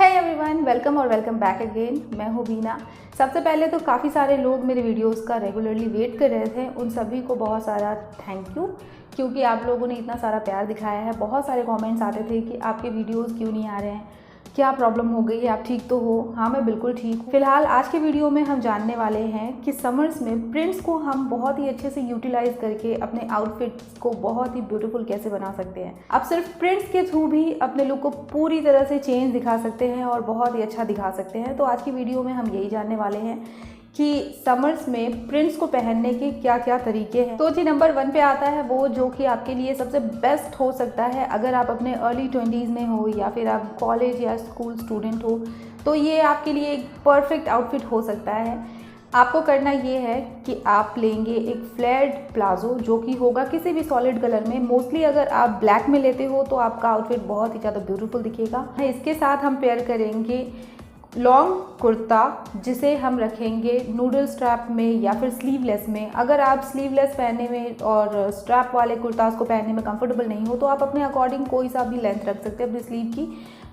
है everyone, welcome और welcome back again. मैं हूँ बीना। सबसे पहले तो काफ़ी सारे लोग मेरे वीडियोस का रेगुलरली वेट कर रहे थे, उन सभी को बहुत सारा थैंक यू, क्योंकि आप लोगों ने इतना सारा प्यार दिखाया है। बहुत सारे कमेंट्स आते थे कि आपके वीडियोस क्यों नहीं आ रहे हैं, क्या प्रॉब्लम हो गई है, आप ठीक तो हो? हाँ, मैं बिल्कुल ठीक हूँ। फिलहाल आज के वीडियो में हम जानने वाले हैं कि समर्स में प्रिंट्स को हम बहुत ही अच्छे से यूटिलाइज करके अपने आउटफिट्स को बहुत ही ब्यूटीफुल कैसे बना सकते हैं। आप सिर्फ प्रिंट्स के थ्रू भी अपने लुक को पूरी तरह से चेंज दिखा सकते हैं और बहुत ही अच्छा दिखा सकते हैं। तो आज की वीडियो में हम यही जानने वाले हैं कि समर्स में प्रिंट्स को पहनने के क्या क्या तरीके हैं। तो जी नंबर 1 पे आता है वो जो कि आपके लिए सबसे बेस्ट हो सकता है अगर आप अपने अर्ली 20s में हो या फिर आप कॉलेज या स्कूल स्टूडेंट हो, तो ये आपके लिए एक परफेक्ट आउटफिट हो सकता है। आपको करना ये है कि आप लेंगे एक फ्लेयर्ड प्लाजो जो कि होगा किसी भी सॉलिड कलर में। मोस्टली अगर आप ब्लैक में लेते हो तो आपका आउटफिट बहुत ही ज़्यादा ब्यूटीफुल दिखेगा। इसके साथ हम पेयर करेंगे लॉन्ग कुर्ता, जिसे हम रखेंगे नूडल स्ट्रैप में या फिर स्लीवलेस में। अगर आप स्लीवलेस पहनने में और स्ट्रैप वाले कुर्तास को पहनने में कंफर्टेबल नहीं हो तो आप अपने अकॉर्डिंग कोई सा भी लेंथ रख सकते हैं अपनी स्लीव की।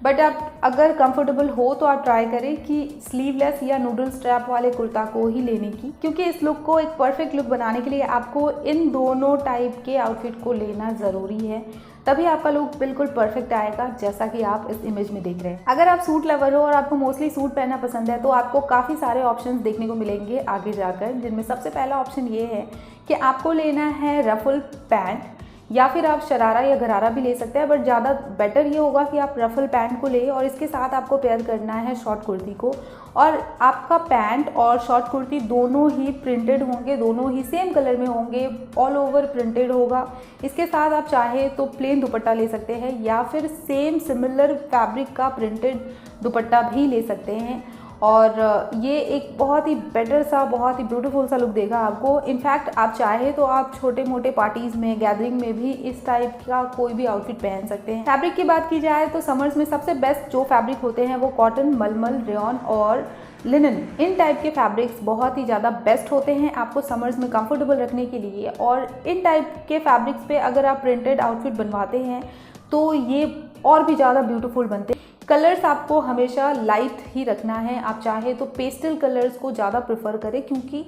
बट आप अगर कंफर्टेबल हो तो आप ट्राई करें कि स्लीवलेस या नूडल स्ट्रैप वाले कुर्ता को ही लेने की, क्योंकि इस लुक को एक परफेक्ट लुक बनाने के लिए आपको इन दोनों टाइप के आउटफिट को लेना ज़रूरी है, तभी आपका लुक बिल्कुल परफेक्ट आएगा, जैसा कि आप इस इमेज में देख रहे हैं। अगर आप सूट लवर हो और आपको मोस्टली सूट पहनना पसंद है तो आपको काफ़ी सारे ऑप्शंस देखने को मिलेंगे आगे जाकर, जिनमें सबसे पहला ऑप्शन ये है कि आपको लेना है रफल पैंट, या फिर आप शरारा या गरारा भी ले सकते हैं। बट ज़्यादा बेटर ये होगा कि आप रफल पैंट को ले और इसके साथ आपको पेयर करना है शॉर्ट कुर्ती को। और आपका पैंट और शॉर्ट कुर्ती दोनों ही प्रिंटेड होंगे, दोनों ही सेम कलर में होंगे, ऑल ओवर प्रिंटेड होगा। इसके साथ आप चाहे तो प्लेन दुपट्टा ले सकते हैं या फिर सेम सिमिलर फैब्रिक का प्रिंटेड दुपट्टा भी ले सकते हैं, और ये एक बहुत ही बेटर सा, बहुत ही ब्यूटीफुल सा लुक देगा आपको। इनफैक्ट आप चाहे तो आप छोटे मोटे पार्टीज़ में, गैदरिंग में भी इस टाइप का कोई भी आउटफिट पहन सकते हैं। फैब्रिक की बात की जाए तो समर्स में सबसे बेस्ट जो फैब्रिक होते हैं वो कॉटन, मलमल, रेयॉन और लिनन, इन टाइप के फैब्रिक्स बहुत ही ज़्यादा बेस्ट होते हैं आपको समर्स में कंफर्टेबल रखने के लिए। और इन टाइप के फैब्रिक्स पे अगर आप प्रिंटेड आउटफिट बनवाते हैं तो ये और भी ज़्यादा ब्यूटीफुल बनते हैं। कलर्स आपको हमेशा लाइट ही रखना है। आप चाहे तो पेस्टल कलर्स को ज़्यादा प्रेफर करें, क्योंकि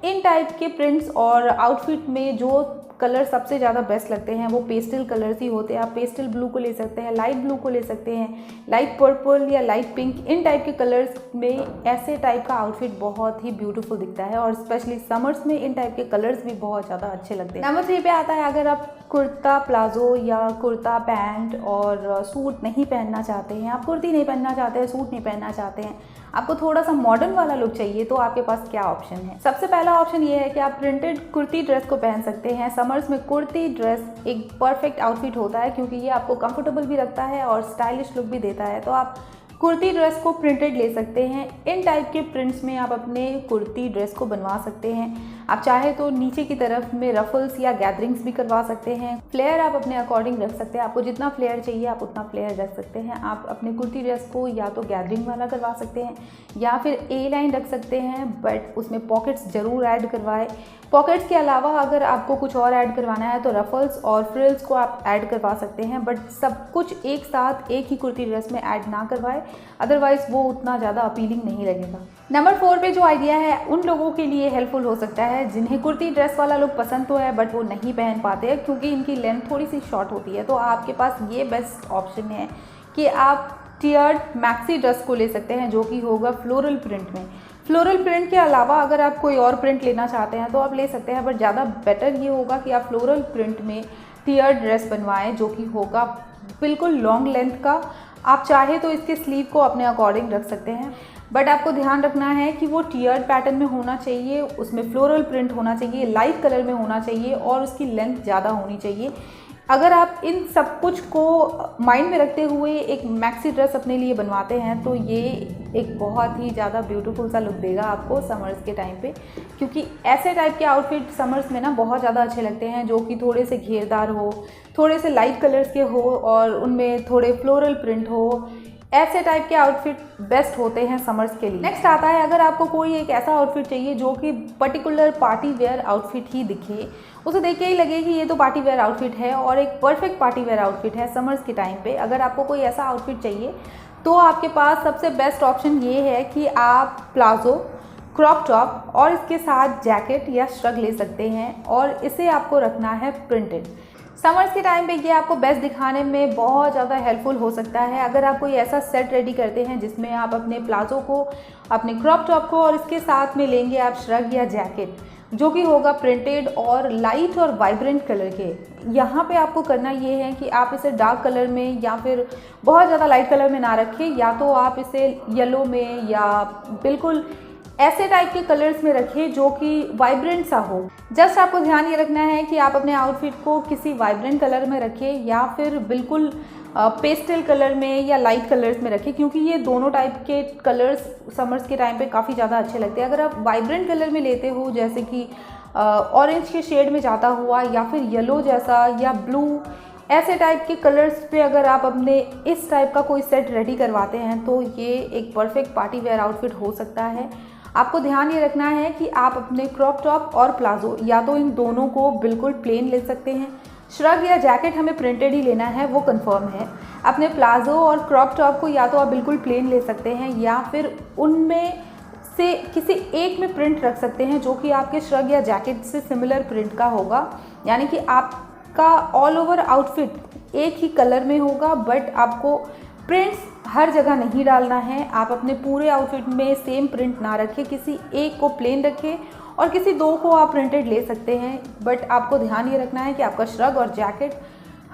इन टाइप के प्रिंट्स और आउटफिट में जो कलर सबसे ज़्यादा बेस्ट लगते हैं वो पेस्टल कलर्स ही होते हैं। आप पेस्टल ब्लू को ले सकते हैं, लाइट ब्लू को ले सकते हैं, लाइट पर्पल या लाइट पिंक, इन टाइप के कलर्स में ऐसे टाइप का आउटफिट बहुत ही ब्यूटीफुल दिखता है, और स्पेशली समर्स में इन टाइप के कलर्स भी बहुत ज़्यादा अच्छे लगते हैं। नंबर 3 पे आता है अगर आप कुर्ता प्लाजो या कुर्ता पैंट और सूट नहीं पहनना चाहते हैं, आप कुर्ती नहीं पहनना चाहते हैं, सूट नहीं पहनना चाहते हैं, आपको थोड़ा सा मॉडर्न वाला लुक चाहिए, तो आपके पास क्या ऑप्शन है? सबसे पहला ऑप्शन ये है कि आप प्रिंटेड कुर्ती ड्रेस को पहन सकते हैं। समर्स में कुर्ती ड्रेस एक परफेक्ट आउटफिट होता है, क्योंकि ये आपको कंफर्टेबल भी रखता है और स्टाइलिश लुक भी देता है। तो आप कुर्ती ड्रेस को प्रिंटेड ले सकते हैं। इन टाइप के प्रिंट्स में आप अपने कुर्ती ड्रेस को बनवा सकते हैं। आप चाहे तो नीचे की तरफ में रफल्स या गैदरिंग्स भी करवा सकते हैं। फ्लेयर आप अपने अकॉर्डिंग रख सकते हैं, आपको जितना फ्लेयर चाहिए आप उतना फ्लेयर रख सकते हैं। आप अपने कुर्ती ड्रेस को या तो गैदरिंग वाला करवा सकते हैं या फिर ए लाइन रख सकते हैं, बट उसमें पॉकेट्स ज़रूर ऐड करवाएं। पॉकेट्स के अलावा अगर आपको कुछ और ऐड करवाना है तो रफल्स और फ्रिल्स को आप ऐड करवा सकते हैं, बट सब कुछ एक साथ एक ही कुर्ती ड्रेस में ऐड ना करवाएं, अदरवाइज वो उतना ज़्यादा अपीलिंग नहीं लगेगा। नंबर 4 पे जो आइडिया है उन लोगों के लिए हेल्पफुल हो सकता है जिन्हें कुर्ती ड्रेस वाला लुक पसंद तो है बट वो नहीं पहन पाते हैं क्योंकि इनकी लेंथ थोड़ी सी शॉर्ट होती है। तो आपके पास ये बेस्ट ऑप्शन है कि आप टियर्ड मैक्सी ड्रेस को ले सकते हैं, जो कि होगा फ्लोरल प्रिंट में। फ्लोरल प्रिंट के अलावा अगर आप कोई और प्रिंट लेना चाहते हैं तो आप ले सकते हैं, बट ज़्यादा बेटर ये होगा कि आप फ्लोरल प्रिंट में टियर्ड ड्रेस बनवाएं, जो कि होगा बिल्कुल लॉन्ग लेंथ का। आप चाहे तो इसके स्लीव को अपने अकॉर्डिंग रख सकते हैं, बट आपको ध्यान रखना है कि वो टियर्ड पैटर्न में होना चाहिए, उसमें फ्लोरल प्रिंट होना चाहिए, लाइट कलर में होना चाहिए और उसकी लेंथ ज़्यादा होनी चाहिए। अगर आप इन सब कुछ को माइंड में रखते हुए एक मैक्सी ड्रेस अपने लिए बनवाते हैं तो ये एक बहुत ही ज़्यादा ब्यूटीफुल सा लुक देगा आपको समर्स के टाइम पे, क्योंकि ऐसे टाइप के आउटफिट समर्स में ना बहुत ज़्यादा अच्छे लगते हैं, जो कि थोड़े से घेरदार हो, थोड़े से लाइट कलर्स के हो और उनमें थोड़े फ्लोरल प्रिंट हो। ऐसे टाइप के आउटफिट बेस्ट होते हैं समर्स के लिए। नेक्स्ट आता है अगर आपको कोई एक ऐसा आउटफिट चाहिए जो कि पर्टिकुलर पार्टी वेयर आउटफिट ही दिखे, उसे देख के ही लगे कि ये तो पार्टी वेयर आउटफिट है और एक परफेक्ट पार्टी वेयर आउटफिट है समर्स के टाइम पे। अगर आपको कोई ऐसा आउटफिट चाहिए तो आपके पास सबसे बेस्ट ऑप्शन ये है कि आप प्लाजो, क्रॉप टॉप और इसके साथ जैकेट या श्रग ले सकते हैं और इसे आपको रखना है प्रिंटेड। समर्स के टाइम पे ये आपको बेस्ट दिखाने में बहुत ज़्यादा हेल्पफुल हो सकता है। अगर आप कोई ऐसा सेट रेडी करते हैं जिसमें आप अपने प्लाजो को, अपने क्रॉप टॉप को और इसके साथ में लेंगे आप श्रग या जैकेट जो कि होगा प्रिंटेड और लाइट और वाइब्रेंट कलर के। यहाँ पे आपको करना ये है कि आप इसे डार्क कलर में या फिर बहुत ज़्यादा लाइट कलर में ना रखें, या तो आप इसे येलो में या बिल्कुल ऐसे टाइप के कलर्स में रखें जो कि वाइब्रेंट सा हो। जस्ट आपको ध्यान ये रखना है कि आप अपने आउटफिट को किसी वाइब्रेंट कलर में रखें या फिर बिल्कुल पेस्टल कलर में या लाइट कलर्स में रखें, क्योंकि ये दोनों टाइप के कलर्स समर्स के टाइम पे काफ़ी ज़्यादा अच्छे लगते हैं। अगर आप वाइब्रेंट कलर में लेते हो जैसे कि ऑरेंज के शेड में जाता हुआ या फिर येलो जैसा या ब्लू, ऐसे टाइप के कलर्स पे अगर आप अपने इस टाइप का कोई सेट रेडी करवाते हैं तो ये एक परफेक्ट पार्टी वेयर आउटफिट हो सकता है। आपको ध्यान ये रखना है कि आप अपने क्रॉप टॉप और प्लाजो या तो इन दोनों को बिल्कुल प्लेन ले सकते हैं, श्रग या जैकेट हमें प्रिंटेड ही लेना है, वो कंफर्म है। अपने प्लाजो और क्रॉप टॉप को या तो आप बिल्कुल प्लेन ले सकते हैं या फिर उनमें से किसी एक में प्रिंट रख सकते हैं जो कि आपके श्रग या जैकेट से सिमिलर प्रिंट का होगा, यानी कि आपका ऑल ओवर आउटफिट एक ही कलर में होगा, बट आपको प्रिंट्स हर जगह नहीं डालना है। आप अपने पूरे आउटफिट में सेम प्रिंट ना रखें, किसी एक को प्लेन रखें और किसी दो को आप प्रिंटेड ले सकते हैं, बट आपको ध्यान ये रखना है कि आपका श्रग और जैकेट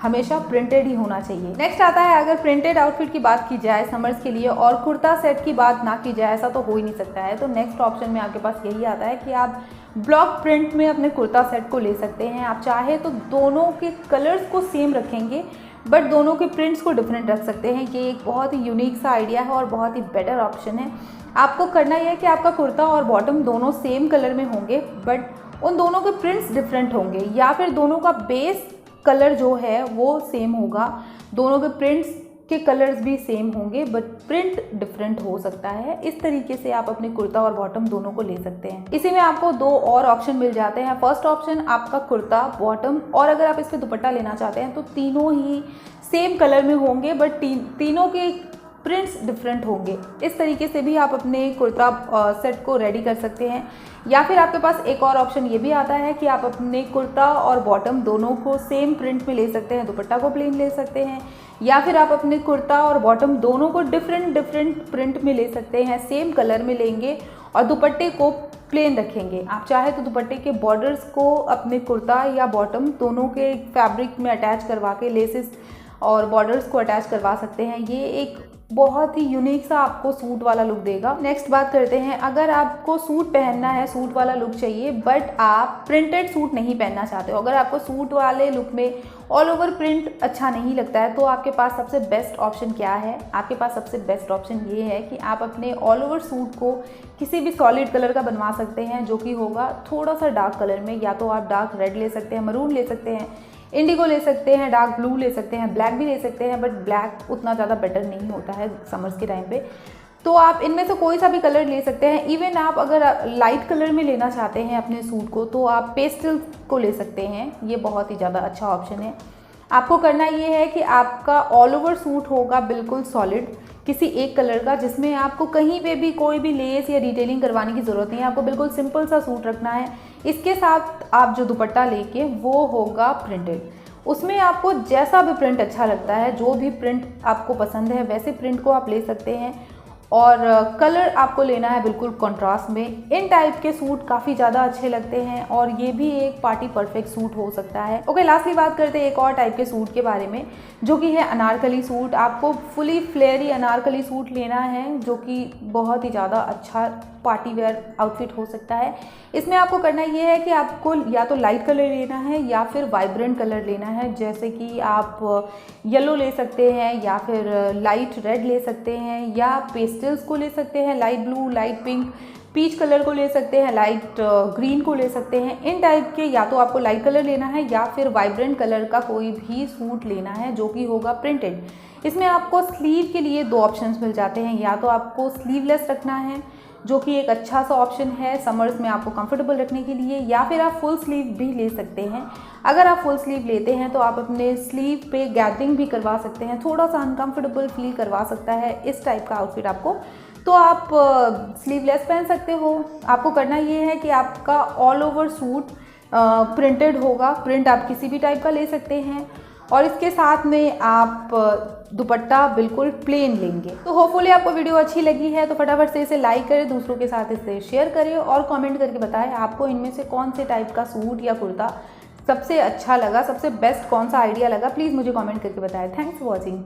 हमेशा प्रिंटेड ही होना चाहिए। नेक्स्ट आता है, अगर प्रिंटेड आउटफिट की बात की जाए समर्स के लिए और कुर्ता सेट की बात ना की जाए, ऐसा तो हो ही नहीं सकता है, तो नेक्स्ट ऑप्शन में आपके पास यही आता है कि आप ब्लॉक प्रिंट में अपने कुर्ता सेट को ले सकते हैं। आप चाहे तो दोनों के कलर्स को सेम रखेंगे बट दोनों के प्रिंट्स को डिफरेंट रख सकते हैं। ये एक बहुत ही यूनिक सा आइडिया है और बहुत ही बेटर ऑप्शन है। आपको करना यह है कि आपका कुर्ता और बॉटम दोनों सेम कलर में होंगे बट उन दोनों के प्रिंट्स डिफरेंट होंगे, या फिर दोनों का बेस कलर जो है वो सेम होगा, दोनों के प्रिंट्स के कलर्स भी सेम होंगे बट प्रिंट डिफरेंट हो सकता है। इस तरीके से आप अपने कुर्ता और बॉटम दोनों को ले सकते हैं। इसी में आपको दो और ऑप्शन मिल जाते हैं। फर्स्ट ऑप्शन आपका कुर्ता बॉटम, और अगर आप इस पर दुपट्टा लेना चाहते हैं तो तीनों ही सेम कलर में होंगे बट तीनों के प्रिंट्स डिफरेंट होंगे। इस तरीके से भी आप अपने कुर्ता सेट को रेडी कर सकते हैं। या फिर आपके पास एक और ऑप्शन ये भी आता है कि आप अपने कुर्ता और बॉटम दोनों को सेम प्रिंट में ले सकते हैं, दुपट्टा को प्लेन ले सकते हैं, या फिर आप अपने कुर्ता और बॉटम दोनों को डिफरेंट प्रिंट में ले सकते हैं, सेम कलर में लेंगे और दुपट्टे को प्लेन रखेंगे। आप चाहे तो दुपट्टे के बॉर्डर्स को अपने कुर्ता या बॉटम दोनों के फैब्रिक में अटैच करवा के लेसेस और बॉर्डर्स को अटैच करवा सकते हैं। ये एक बहुत ही यूनिक सा आपको सूट वाला लुक देगा। नेक्स्ट बात करते हैं, अगर आपको सूट पहनना है, सूट वाला लुक चाहिए बट आप प्रिंटेड सूट नहीं पहनना चाहते हो, अगर आपको सूट वाले लुक में ऑल ओवर प्रिंट अच्छा नहीं लगता है, तो आपके पास सबसे बेस्ट ऑप्शन क्या है? आपके पास सबसे बेस्ट ऑप्शन ये है कि आप अपने ऑल ओवर सूट को किसी भी सॉलिड कलर का बनवा सकते हैं जो कि होगा थोड़ा सा डार्क कलर में। या तो आप डार्क रेड ले सकते हैं, मरून ले सकते हैं, इंडिगो ले सकते हैं, डार्क ब्लू ले सकते हैं, ब्लैक भी ले सकते हैं, बट ब्लैक उतना ज़्यादा बेटर नहीं होता है समर्स के टाइम पे। तो आप इनमें से कोई सा भी कलर ले सकते हैं। इवन आप अगर लाइट कलर में लेना चाहते हैं अपने सूट को तो आप पेस्टल को ले सकते हैं, ये बहुत ही ज़्यादा अच्छा ऑप्शन है। आपको करना ये है कि आपका ऑल ओवर सूट होगा बिल्कुल सॉलिड किसी एक कलर का, जिसमें आपको कहीं पे भी कोई भी लेस या डिटेलिंग करवाने की ज़रूरत नहीं है। आपको बिल्कुल सिंपल सा सूट रखना है। इसके साथ आप जो दुपट्टा लेके वो होगा प्रिंटेड, उसमें आपको जैसा भी प्रिंट अच्छा लगता है, जो भी प्रिंट आपको पसंद है वैसे प्रिंट को आप ले सकते हैं। और कलर आपको लेना है बिल्कुल कंट्रास्ट में। इन टाइप के सूट काफ़ी ज़्यादा अच्छे लगते हैं और ये भी एक पार्टी परफेक्ट सूट हो सकता है। ओके, लास्टली बात करते हैं एक और टाइप के सूट के बारे में जो कि है अनारकली सूट। आपको फुली फ्लेयरी अनारकली सूट लेना है जो कि बहुत ही ज़्यादा अच्छा पार्टी वेयर आउटफिट हो सकता है। इसमें आपको करना ये है कि आपको या तो लाइट कलर लेना है या फिर वाइब्रेंट कलर लेना है, जैसे कि आप येलो ले सकते हैं या फिर लाइट रेड ले सकते हैं, या पेस्टल्स को ले सकते हैं, light blue, light pink, peach colour को ले सकते हैं, लाइट ग्रीन को ले सकते हैं। इन टाइप के या तो आपको लाइट कलर लेना है या फिर वाइब्रेंट कलर का कोई भी सूट लेना है जो कि होगा प्रिंटेड। इसमें आपको स्लीव के लिए दो ऑप्शंस मिल जाते हैं, या तो आपको स्लीवलेस रखना है जो कि एक अच्छा सा ऑप्शन है समर्स में आपको कंफर्टेबल रखने के लिए। या फिर आप फुल स्लीव भी ले सकते हैं। अगर आप फुल स्लीव लेते हैं तो आप अपने स्लीव पे गैदरिंग भी करवा सकते हैं, थोड़ा सा अनकंफर्टेबल फील करवा सकता है इस टाइप का आउटफिट आपको, तो आप स्लीवलेस पहन सकते हो। आपको करना ये है कि आपका ऑल ओवर सूट प्रिंटेड होगा, प्रिंट आप किसी भी टाइप का ले सकते हैं, और इसके साथ में आप दुपट्टा बिल्कुल प्लेन लेंगे। तो होपफुली आपको वीडियो अच्छी लगी है तो फटाफट से इसे लाइक करें, दूसरों के साथ इसे शेयर करें और कमेंट करके बताएं आपको इनमें से कौन से टाइप का सूट या कुर्ता सबसे अच्छा लगा, सबसे बेस्ट कौन सा आइडिया लगा, प्लीज़ मुझे कमेंट करके बताएं। Thanks for watching.